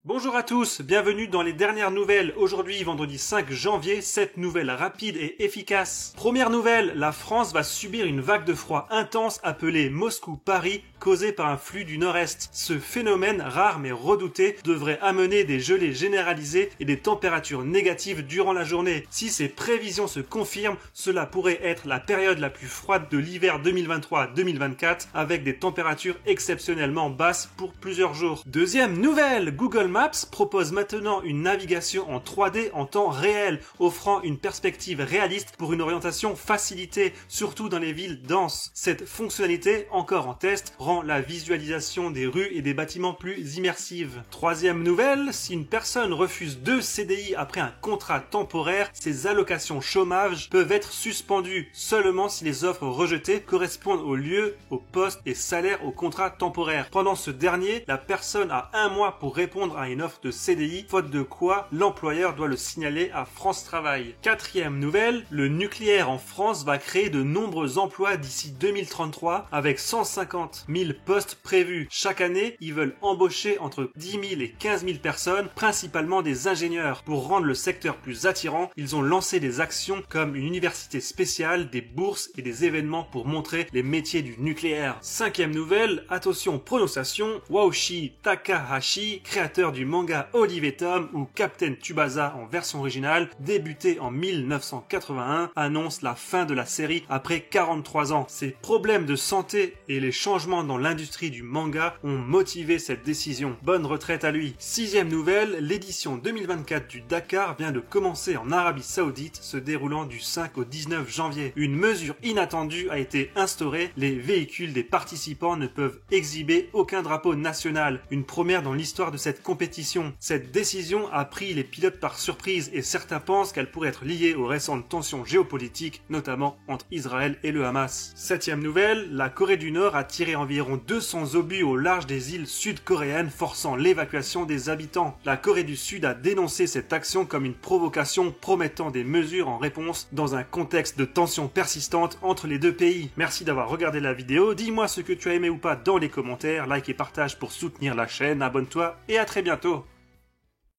Bonjour à tous, bienvenue dans les dernières nouvelles. Aujourd'hui, vendredi 5 janvier, 7 nouvelles rapides et efficaces. Première nouvelle, la France va subir une vague de froid intense appelée Moscou-Paris, causée par un flux du nord-est. Ce phénomène, rare mais redouté, devrait amener des gelées généralisées et des températures négatives durant la journée. Si ces prévisions se confirment, cela pourrait être la période la plus froide de l'hiver 2023-2024, avec des températures exceptionnellement basses pour plusieurs jours. Deuxième nouvelle, Google Maps propose maintenant une navigation en 3D en temps réel, offrant une perspective réaliste pour une orientation facilitée, surtout dans les villes denses. Cette fonctionnalité, encore en test, rend la visualisation des rues et des bâtiments plus immersive. Troisième nouvelle, si une personne refuse 2 CDI après un contrat temporaire, ses allocations chômage peuvent être suspendues seulement si les offres rejetées correspondent au lieu, au poste et salaire au contrat temporaire. Pendant ce dernier, la personne a 1 mois pour répondre à une offre de CDI, faute de quoi l'employeur doit le signaler à France Travail. Quatrième nouvelle, le nucléaire en France va créer de nombreux emplois d'ici 2033 avec 150 000 postes prévus. Chaque année, ils veulent embaucher entre 10 000 et 15 000 personnes, principalement des ingénieurs. Pour rendre le secteur plus attirant, ils ont lancé des actions comme une université spéciale, des bourses et des événements pour montrer les métiers du nucléaire. Cinquième nouvelle, attention prononciation, Waoshi Takahashi, créateur du manga Olive & Tom ou Captain Tsubasa en version originale, débuté en 1981, annonce la fin de la série après 43 ans. Ses problèmes de santé et les changements dans l'industrie du manga ont motivé cette décision. Bonne retraite à lui. Sixième nouvelle, l'édition 2024 du Dakar vient de commencer en Arabie Saoudite, se déroulant du 5 au 19 janvier. Une mesure inattendue a été instaurée, les véhicules des participants ne peuvent exhiber aucun drapeau national, une première dans l'histoire de cette compétition. Cette décision a pris les pilotes par surprise et certains pensent qu'elle pourrait être liée aux récentes tensions géopolitiques, notamment entre Israël et le Hamas. Septième nouvelle, la Corée du Nord a tiré environ 200 obus au large des îles sud-coréennes, forçant l'évacuation des habitants. La Corée du Sud a dénoncé cette action comme une provocation promettant des mesures en réponse dans un contexte de tensions persistantes entre les deux pays. Merci d'avoir regardé la vidéo, dis-moi ce que tu as aimé ou pas dans les commentaires, like et partage pour soutenir la chaîne, abonne-toi et à très bientôt.